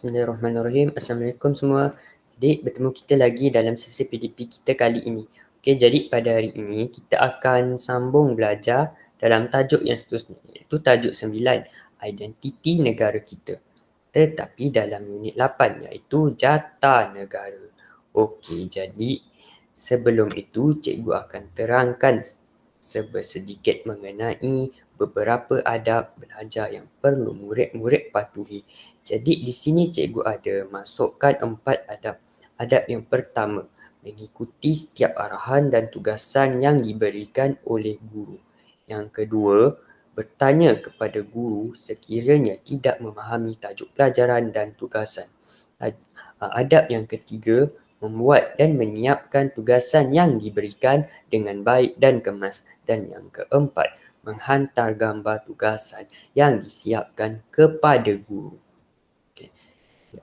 Bismillahirrahmanirrahim. Assalamualaikum semua. Jadi bertemu kita lagi dalam sesi PDP kita kali ini. Okey, jadi pada hari ini kita akan sambung belajar dalam tajuk yang seterusnya, iaitu tajuk 9, identiti negara kita. Tetapi dalam unit 8, iaitu jata negara. Okey, jadi sebelum itu cikgu akan terangkan sedikit mengenai beberapa adab belajar yang perlu murid-murid patuhi. Jadi di sini cikgu ada masukkan 4 adab. Adab yang pertama, mengikuti setiap arahan dan tugasan yang diberikan oleh guru. Yang kedua, bertanya kepada guru sekiranya tidak memahami tajuk pelajaran dan tugasan. Adab yang ketiga, membuat dan menyiapkan tugasan yang diberikan dengan baik dan kemas. Dan yang keempat, menghantar gambar tugasan yang disiapkan kepada guru. Okay.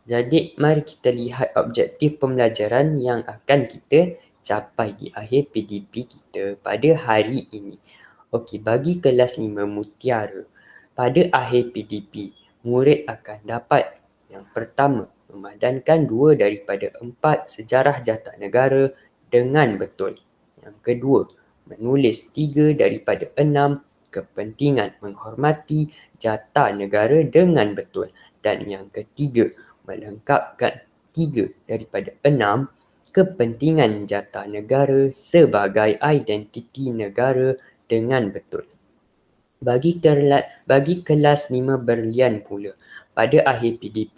Jadi mari kita lihat objektif pembelajaran yang akan kita capai di akhir PDP kita pada hari ini. Okey, bagi kelas 5 Mutiara, pada akhir PDP, murid akan dapat yang pertama, memadankan 2 daripada 4 sejarah jata negara dengan betul. Yang kedua, menulis 3 daripada 6 kepentingan menghormati jata negara dengan betul. Dan yang ketiga, melengkapkan 3 daripada 6 kepentingan jata negara sebagai identiti negara dengan betul. Bagi kelas 5 Berlian pula, pada akhir PDP,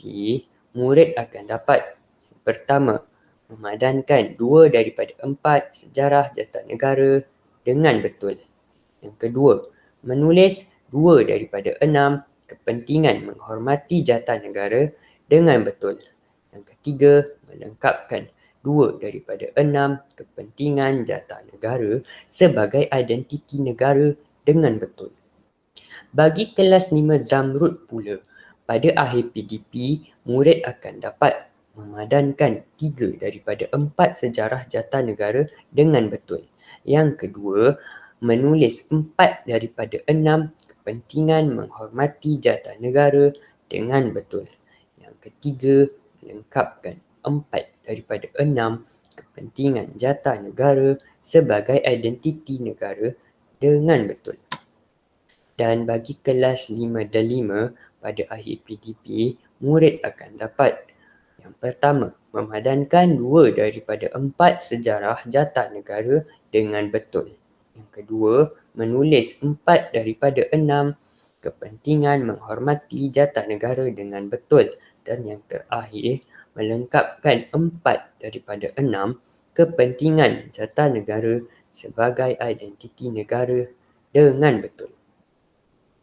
murid akan dapat pertama, memadankan 2 daripada 4 sejarah jata negara dengan betul. Yang kedua, menulis 2 daripada 6 kepentingan menghormati jata negara dengan betul. Yang ketiga, melengkapkan 2 daripada 6 kepentingan jata negara sebagai identiti negara dengan betul. Bagi kelas 5 Zamrud pula, pada akhir PDP, murid akan dapat memadankan 3 daripada 4 sejarah jata negara dengan betul. Yang kedua, menulis 4 daripada 6 kepentingan menghormati jata negara dengan betul. Yang ketiga, melengkapkan 4 daripada 6 kepentingan jata negara sebagai identiti negara dengan betul. Dan bagi kelas 5 Delima, pada akhir PDP, murid akan dapat yang pertama, memadankan 2 daripada 4 sejarah jata negara dengan betul. Yang kedua, menulis 4 daripada 6 kepentingan menghormati jata negara dengan betul. Dan yang terakhir, melengkapkan 4 daripada 6 kepentingan jata negara sebagai identiti negara dengan betul.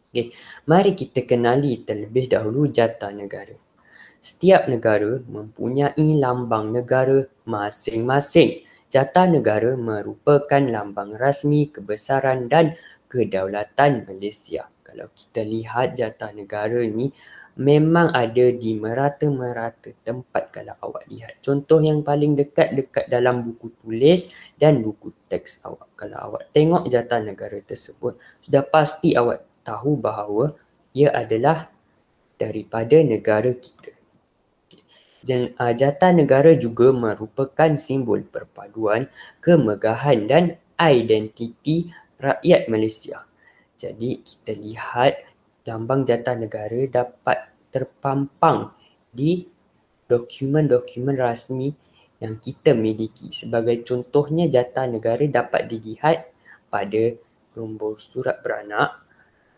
Okay. Mari kita kenali terlebih dahulu jata negara. Setiap negara mempunyai lambang negara masing-masing. Jata negara merupakan lambang rasmi kebesaran dan kedaulatan Malaysia. Kalau kita lihat jata negara ni memang ada di merata-merata tempat kalau awak lihat. Contoh yang paling dekat dalam buku tulis dan buku teks awak. Kalau awak tengok jata negara tersebut, sudah pasti awak tahu bahawa ia adalah daripada negara kita. Jata negara juga merupakan simbol perpaduan, kemegahan dan identiti rakyat Malaysia. Jadi kita lihat lambang jata negara dapat terpampang di dokumen-dokumen rasmi yang kita miliki. Sebagai contohnya, jata negara dapat dilihat pada nombor surat beranak,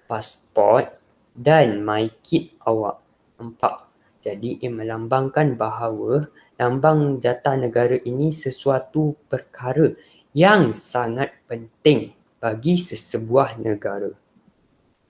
pasport dan MyKit awak. Nampak? Jadi ia melambangkan bahawa lambang jata negara ini sesuatu perkara yang sangat penting bagi sesebuah negara.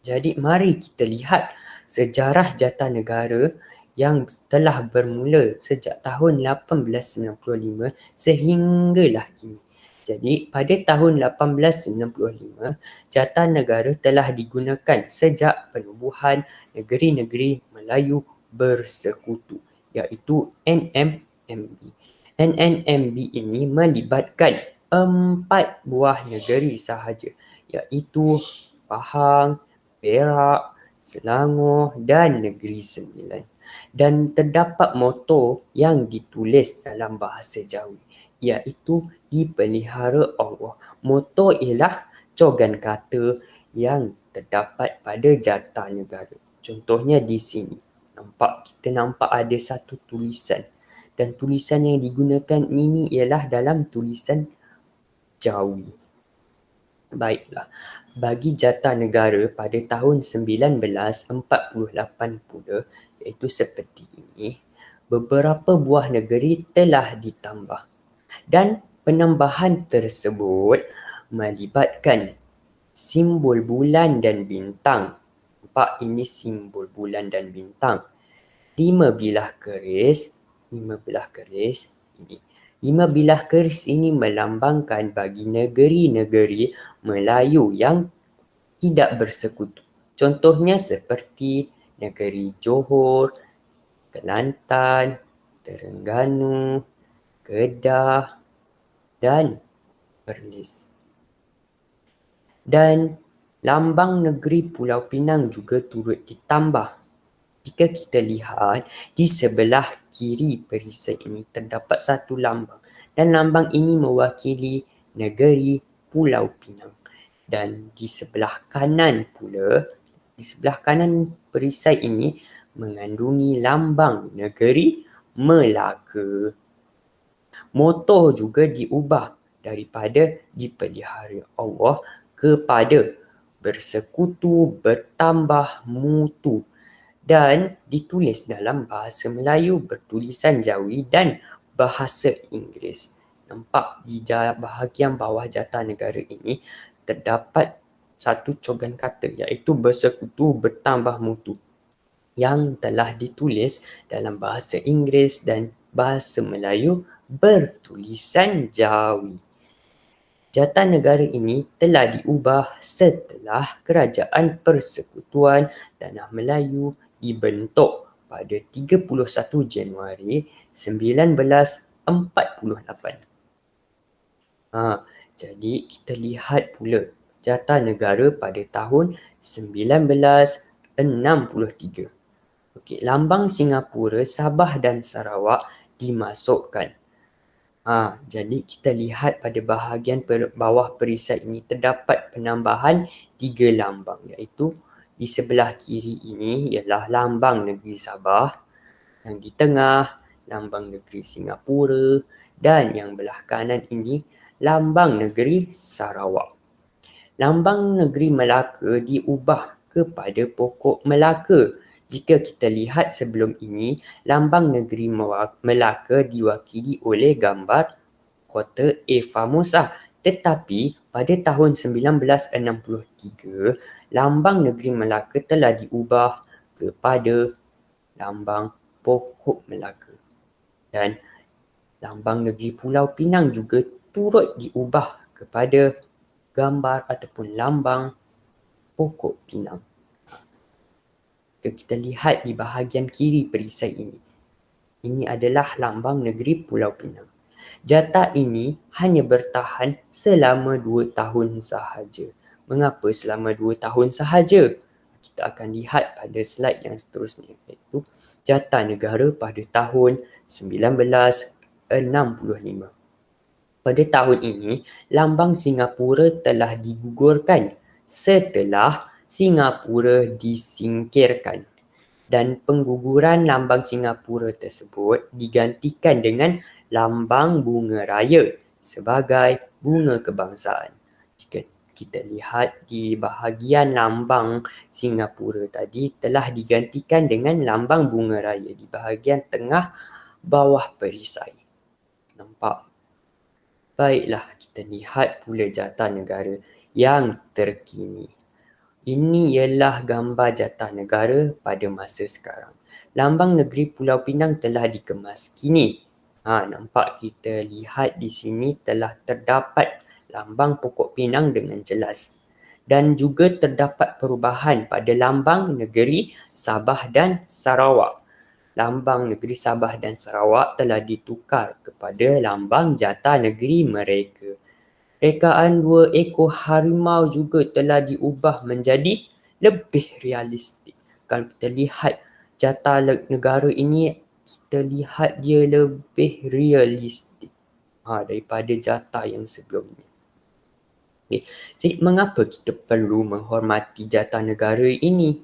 Jadi mari kita lihat sejarah jata negara yang telah bermula sejak tahun 1895 sehinggalah kini. Jadi pada tahun 1895, jata negara telah digunakan sejak penubuhan negeri-negeri Melayu bersekutu, iaitu NMMB. NMMB ini melibatkan 4 buah negeri sahaja, iaitu Pahang, Perak, Selangor dan Negeri Sembilan. Dan terdapat moto yang ditulis dalam bahasa Jawi, iaitu dipelihara Allah. Moto ialah cogan kata yang terdapat pada jata negara. Contohnya di sini, kita nampak ada satu tulisan. Dan tulisan yang digunakan ini ialah dalam tulisan Jawi. Baiklah, bagi jata negara pada tahun 1948 pula, iaitu seperti ini, beberapa buah negeri telah ditambah. Dan penambahan tersebut melibatkan simbol bulan dan bintang. Nampak, ini simbol bulan dan bintang. 5 bilah keris ini. 5 bilah keris ini melambangkan bagi negeri-negeri Melayu yang tidak bersekutu. Contohnya seperti negeri Johor, Kelantan, Terengganu, Kedah dan Perlis. Dan lambang negeri Pulau Pinang juga turut ditambah. Jika kita lihat di sebelah kiri perisai ini terdapat satu lambang, dan lambang ini mewakili negeri Pulau Pinang. Dan di sebelah kanan pula, di sebelah kanan perisai ini mengandungi lambang negeri Melaka. Moto juga diubah daripada dipelihara Allah kepada bersekutu bertambah mutu, dan ditulis dalam bahasa Melayu, bertulisan Jawi dan bahasa Inggeris. Nampak di bahagian bawah jata negara ini terdapat satu cogan kata, iaitu bersekutu bertambah mutu, yang telah ditulis dalam bahasa Inggeris dan bahasa Melayu bertulisan Jawi. Jata negara ini telah diubah setelah Kerajaan Persekutuan Tanah Melayu dibentuk pada 31 Januari 1948. Jadi kita lihat pula jata negara pada tahun 1963. Lambang Singapura, Sabah dan Sarawak dimasukkan. Jadi kita lihat pada bahagian bawah perisai ini terdapat penambahan 3 lambang, iaitu di sebelah kiri ini ialah lambang negeri Sabah, yang di tengah lambang negeri Singapura, dan yang belah kanan ini lambang negeri Sarawak. Lambang negeri Melaka diubah kepada pokok Melaka. Jika kita lihat sebelum ini, lambang negeri Melaka diwakili oleh gambar kota A Famosa. Tetapi pada tahun 1963, lambang negeri Melaka telah diubah kepada lambang pokok Melaka. Dan lambang negeri Pulau Pinang juga turut diubah kepada gambar ataupun lambang pokok pinang. Kita lihat di bahagian kiri perisai ini. Ini adalah lambang negeri Pulau Pinang. Jata ini hanya bertahan selama 2 tahun sahaja. Mengapa selama 2 tahun sahaja? Kita akan lihat pada slide yang seterusnya, iaitu jata negara pada tahun 1965. Pada tahun ini, lambang Singapura telah digugurkan setelah Singapura disingkirkan, dan pengguguran lambang Singapura tersebut digantikan dengan lambang bunga raya sebagai bunga kebangsaan. Jika kita lihat di bahagian lambang Singapura tadi telah digantikan dengan lambang bunga raya di bahagian tengah bawah perisai. Nampak? Baiklah, kita lihat pula jata negara yang terkini. Ini ialah gambar jata negara pada masa sekarang. Lambang negeri Pulau Pinang telah dikemas kini. Nampak, kita lihat di sini telah terdapat lambang pokok pinang dengan jelas. Dan juga terdapat perubahan pada lambang negeri Sabah dan Sarawak. Lambang negeri Sabah dan Sarawak telah ditukar kepada lambang jata negeri mereka. Rekaan 2 ekor harimau juga telah diubah menjadi lebih realistik. kalau kita lihat jata negara ini, kita lihat dia lebih realistik daripada jata yang sebelumnya. Okay. Jadi mengapa kita perlu menghormati jata negara ini?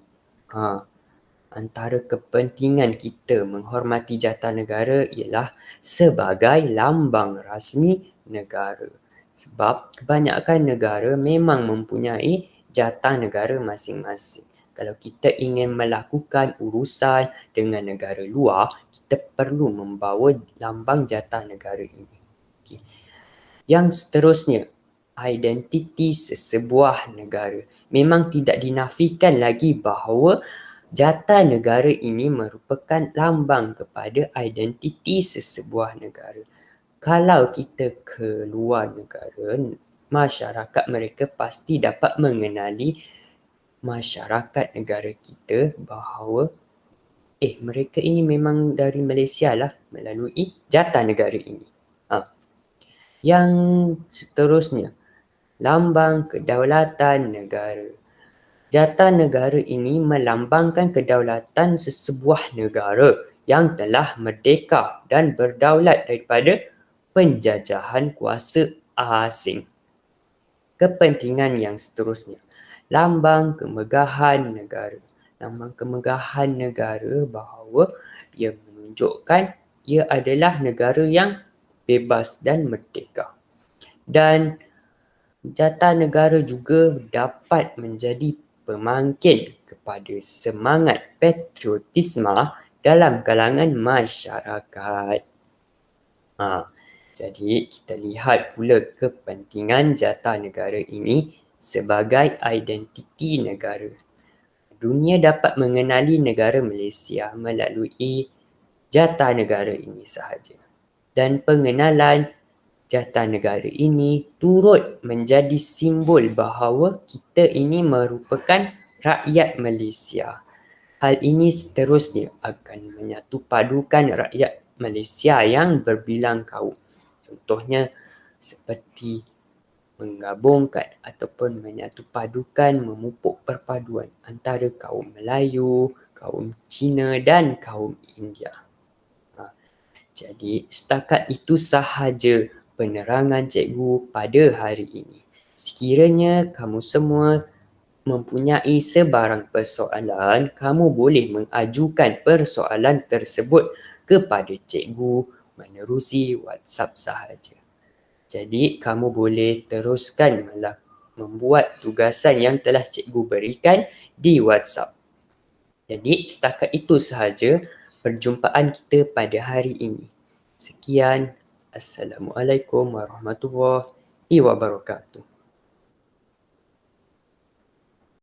Antara kepentingan kita menghormati jata negara ialah sebagai lambang rasmi negara. Sebab kebanyakan negara memang mempunyai jata negara masing-masing. Kalau kita ingin melakukan urusan dengan negara luar, kita perlu membawa lambang jata negara ini. Okay. Yang seterusnya, identiti sesebuah negara. Memang tidak dinafikan lagi bahawa jata negara ini merupakan lambang kepada identiti sesebuah negara. Kalau kita ke luar negara, masyarakat mereka pasti dapat mengenali masyarakat negara kita bahawa mereka ini memang dari Malaysia lah melalui jata negara ini. Yang seterusnya, lambang kedaulatan negara. Jata negara ini melambangkan kedaulatan sesebuah negara yang telah merdeka dan berdaulat daripada penjajahan kuasa asing. Kepentingan yang seterusnya, lambang kemegahan negara. Lambang kemegahan negara bahawa ia menunjukkan ia adalah negara yang bebas dan merdeka. Dan jata negara juga dapat menjadi pemangkin kepada semangat patriotisme dalam kalangan masyarakat. Jadi kita lihat pula kepentingan jata negara ini sebagai identiti negara. Dunia dapat mengenali negara Malaysia melalui jata negara ini sahaja. Dan pengenalan jata negara ini turut menjadi simbol bahawa kita ini merupakan rakyat Malaysia. Hal ini seterusnya akan menyatupadukan rakyat Malaysia yang berbilang kaum. Contohnya seperti menggabungkan ataupun menyatupadukan, memupuk perpaduan antara kaum Melayu, kaum Cina dan kaum India. Jadi setakat itu sahaja penerangan cikgu pada hari ini. Sekiranya kamu semua mempunyai sebarang persoalan, kamu boleh mengajukan persoalan tersebut kepada cikgu menerusi WhatsApp sahaja. Jadi kamu boleh teruskan membuat tugasan yang telah cikgu berikan di WhatsApp. Jadi setakat itu sahaja perjumpaan kita pada hari ini. Sekian. Assalamualaikum warahmatullahi wabarakatuh.